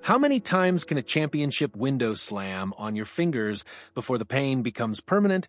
How many times can a championship window slam on your fingers before the pain becomes permanent?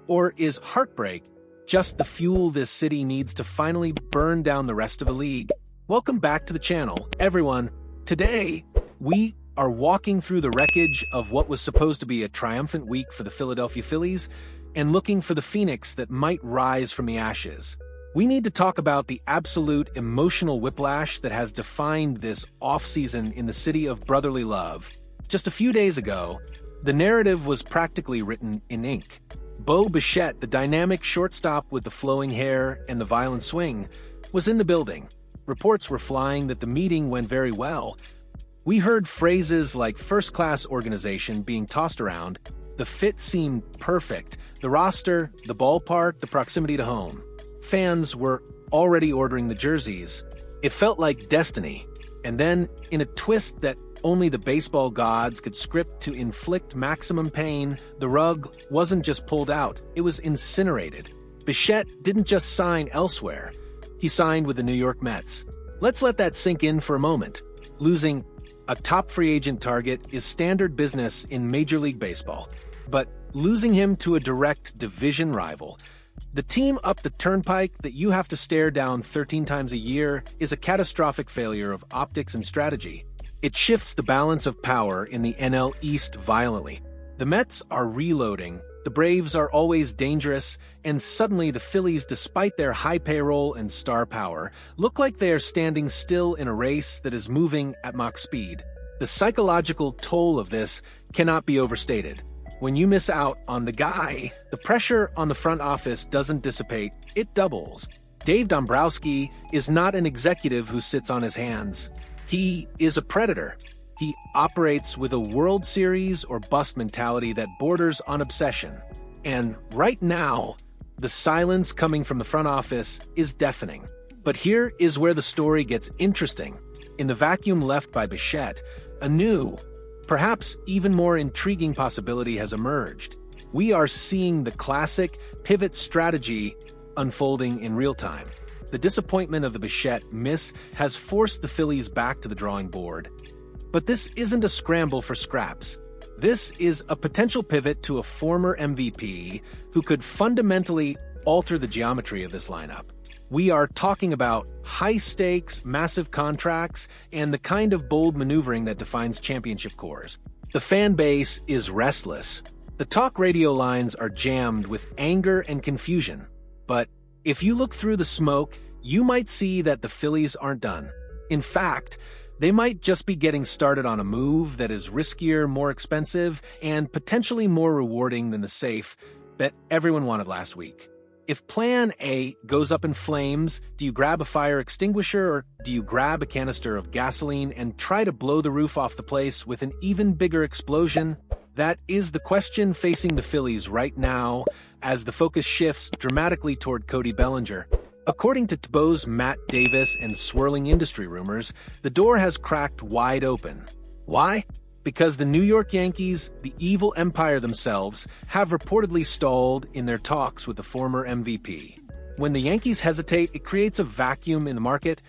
Or is heartbreak just the fuel this city needs to finally burn down the rest of the league? Welcome back to the channel, everyone. Today, we are walking through the wreckage of what was supposed to be a triumphant week for the Philadelphia Phillies and looking for the phoenix that might rise from the ashes. We need to talk about the absolute emotional whiplash that has defined this offseason in the city of brotherly love. Just a few days ago, the narrative was practically written in ink. Bo Bichette, the dynamic shortstop with the flowing hair and the violent swing, was in the building. Reports were flying that the meeting went very well. We heard phrases like first-class organization being tossed around. The fit seemed perfect. The roster, the ballpark, the proximity to home. Fans were already ordering the jerseys. It felt like destiny. And then, in a twist that only the baseball gods could script to inflict maximum pain, the rug wasn't just pulled out, it was incinerated. Bichette didn't just sign elsewhere. He signed with the New York Mets. Let's let that sink in for a moment. Losing a top free agent target is standard business in Major League Baseball. But losing him to a direct division rival, the team up the turnpike that you have to stare down 13 times a year, is a catastrophic failure of optics and strategy. It shifts the balance of power in the NL East violently. The Mets are reloading, the Braves are always dangerous, and suddenly the Phillies, despite their high payroll and star power, look like they are standing still in a race that is moving at Mach speed. The psychological toll of this cannot be overstated. When you miss out on the guy, the pressure on the front office doesn't dissipate, it doubles. Dave Dombrowski is not an executive who sits on his hands. He is a predator. He operates with a World Series or bust mentality that borders on obsession. And right now, the silence coming from the front office is deafening. But here is where the story gets interesting. In the vacuum left by Bichette, a new, perhaps even more intriguing possibility has emerged. We are seeing the classic pivot strategy unfolding in real time. The disappointment of the Bichette miss has forced the Phillies back to the drawing board. But this isn't a scramble for scraps. This is a potential pivot to a former MVP who could fundamentally alter the geometry of this lineup. We are talking about high-stakes, massive contracts, and the kind of bold maneuvering that defines championship cores. The fan base is restless. The talk radio lines are jammed with anger and confusion. But if you look through the smoke, you might see that the Phillies aren't done. In fact, they might just be getting started on a move that is riskier, more expensive, and potentially more rewarding than the safe that everyone wanted last week. If Plan A goes up in flames, do you grab a fire extinguisher or do you grab a canister of gasoline and try to blow the roof off the place with an even bigger explosion? That is the question facing the Phillies right now as the focus shifts dramatically toward Cody Bellinger. According to TBO's Matt Davis and swirling industry rumors, the door has cracked wide open. Why? Because the New York Yankees, the evil empire themselves, have reportedly stalled in their talks with the former MVP. When the Yankees hesitate, it creates a vacuum in the market,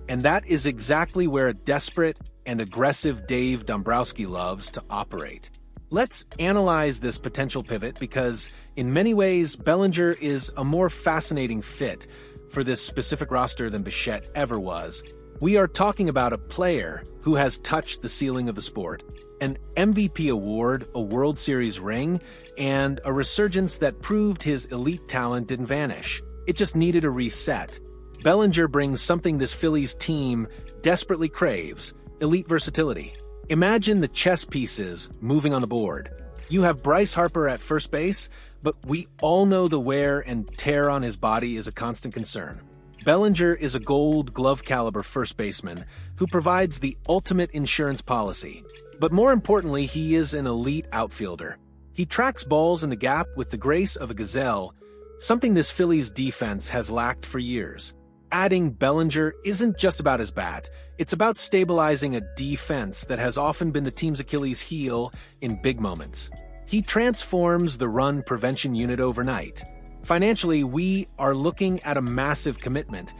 and that is exactly where a desperate and aggressive Dave Dombrowski loves to operate. Let's analyze this potential pivot because, in many ways, Bellinger is a more fascinating fit for this specific roster than Bichette ever was. We are talking about a player who has touched the ceiling of the sport. An MVP award, a World Series ring, and a resurgence that proved his elite talent didn't vanish. It just needed a reset. Bellinger brings something this Phillies team desperately craves: elite versatility. Imagine the chess pieces moving on the board. You have Bryce Harper at first base, but we all know the wear and tear on his body is a constant concern. Bellinger is a gold glove caliber first baseman who provides the ultimate insurance policy. But more importantly, he is an elite outfielder. He tracks balls in the gap with the grace of a gazelle, something this Phillies defense has lacked for years. Adding Bellinger isn't just about his bat, it's about stabilizing a defense that has often been the team's Achilles heel in big moments. He transforms the run prevention unit overnight. Financially, we are looking at a massive commitment,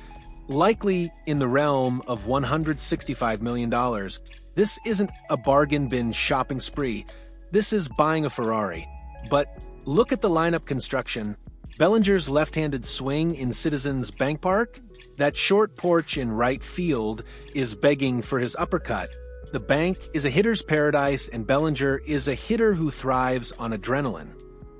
likely in the realm of $165 million. This isn't a bargain bin shopping spree. This is buying a Ferrari. But look at the lineup construction. Bellinger's left-handed swing in Citizens Bank Park? That short porch in right field is begging for his uppercut. The bank is a hitter's paradise, and Bellinger is a hitter who thrives on adrenaline.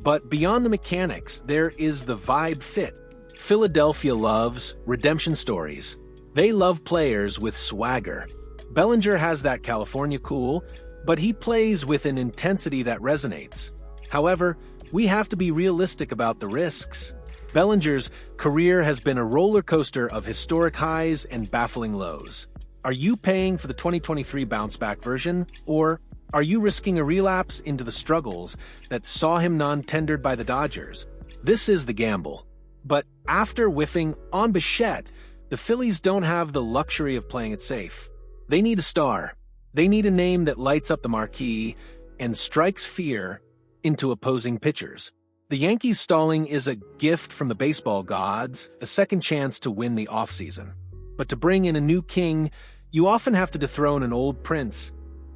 But beyond the mechanics, there is the vibe fit. Philadelphia loves redemption stories. They love players with swagger. Bellinger has that California cool, but he plays with an intensity that resonates. However, we have to be realistic about the risks. Bellinger's career has been a roller coaster of historic highs and baffling lows. Are you paying for the 2023 bounce-back version, or are you risking a relapse into the struggles that saw him non-tendered by the Dodgers? This is the gamble. But after whiffing on Bichette, the Phillies don't have the luxury of playing it safe. They need a star. They need a name that lights up the marquee and strikes fear into opposing pitchers. The Yankees stalling is a gift from the baseball gods, a second chance to win the offseason. But to bring in a new king, you often have to dethrone an old prince,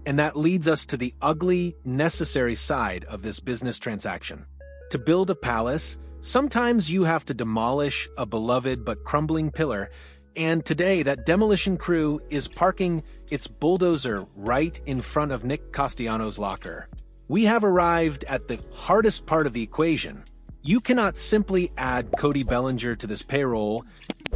and that leads us to the ugly, necessary side of this business transaction. To build a palace, sometimes you have to demolish a beloved but crumbling pillar, and today that demolition crew is parking its bulldozer right in front of Nick Castellanos' locker. We have arrived at the hardest part of the equation. You cannot simply add Cody Bellinger to this payroll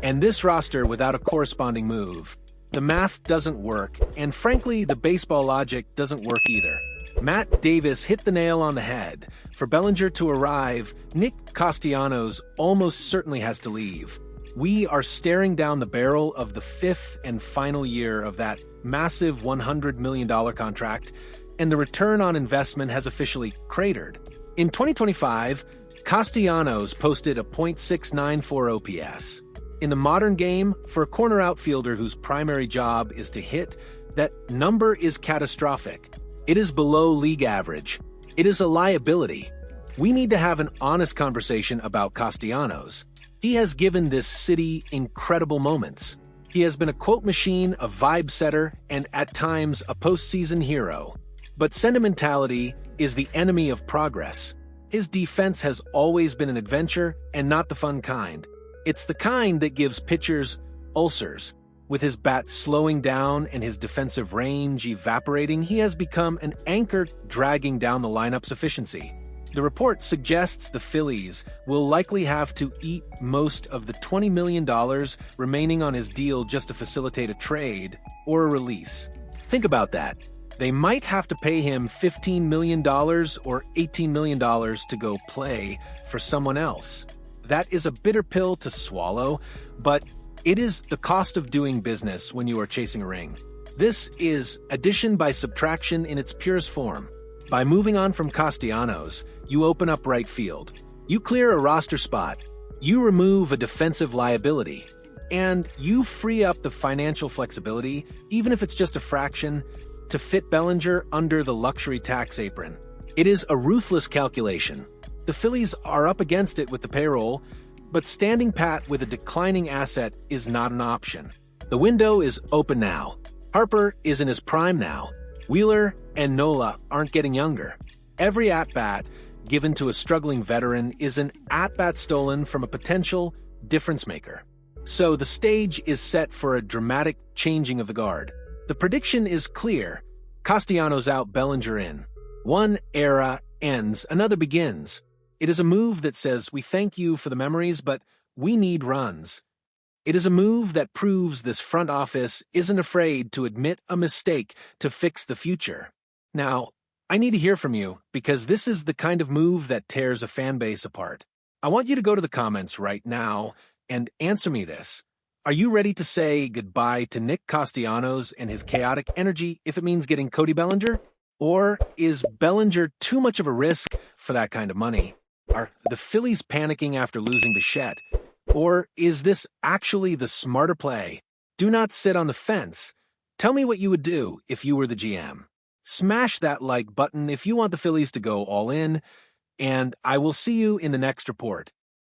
and this roster without a corresponding move. The math doesn't work, and frankly, the baseball logic doesn't work either. Matt Davis hit the nail on the head. For Bellinger to arrive, Nick Castellanos almost certainly has to leave. We are staring down the barrel of the fifth and final year of that massive $100 million contract, and the return on investment has officially cratered. In 2025, Castellanos posted a .694 OPS. In the modern game, for a corner outfielder whose primary job is to hit, that number is catastrophic. It is below league average. It is a liability. We need to have an honest conversation about Castellanos. He has given this city incredible moments. He has been a quote machine, a vibe setter, and at times a postseason hero. But sentimentality is the enemy of progress. His defense has always been an adventure and not the fun kind. It's the kind that gives pitchers ulcers. With his bat slowing down and his defensive range evaporating, he has become an anchor dragging down the lineup's efficiency. The report suggests the Phillies will likely have to eat most of the $20 million remaining on his deal just to facilitate a trade or a release. Think about that. They might have to pay him $15 million or $18 million to go play for someone else. That is a bitter pill to swallow, but it is the cost of doing business when you are chasing a ring. This is addition by subtraction in its purest form. By moving on from Castellanos, you open up right field. You clear a roster spot. You remove a defensive liability. And you free up the financial flexibility, even if it's just a fraction, to fit Bellinger under the luxury tax apron. It is a ruthless calculation. The Phillies are up against it with the payroll, but standing pat with a declining asset is not an option. The window is open now. Harper is in his prime now. Wheeler and Nola aren't getting younger. Every at-bat given to a struggling veteran is an at-bat stolen from a potential difference-maker. So the stage is set for a dramatic changing of the guard. The prediction is clear. Castellanos out, Bellinger in. One era ends, another begins. It is a move that says, we thank you for the memories, but we need runs. It is a move that proves this front office isn't afraid to admit a mistake to fix the future. Now, I need to hear from you, because this is the kind of move that tears a fan base apart. I want you to go to the comments right now and answer me this. Are you ready to say goodbye to Nick Castellanos and his chaotic energy if it means getting Cody Bellinger? Or is Bellinger too much of a risk for that kind of money? Are the Phillies panicking after losing Bichette? Or is this actually the smarter play? Do not sit on the fence. Tell me what you would do if you were the GM. Smash that like button if you want the Phillies to go all in, and I will see you in the next report.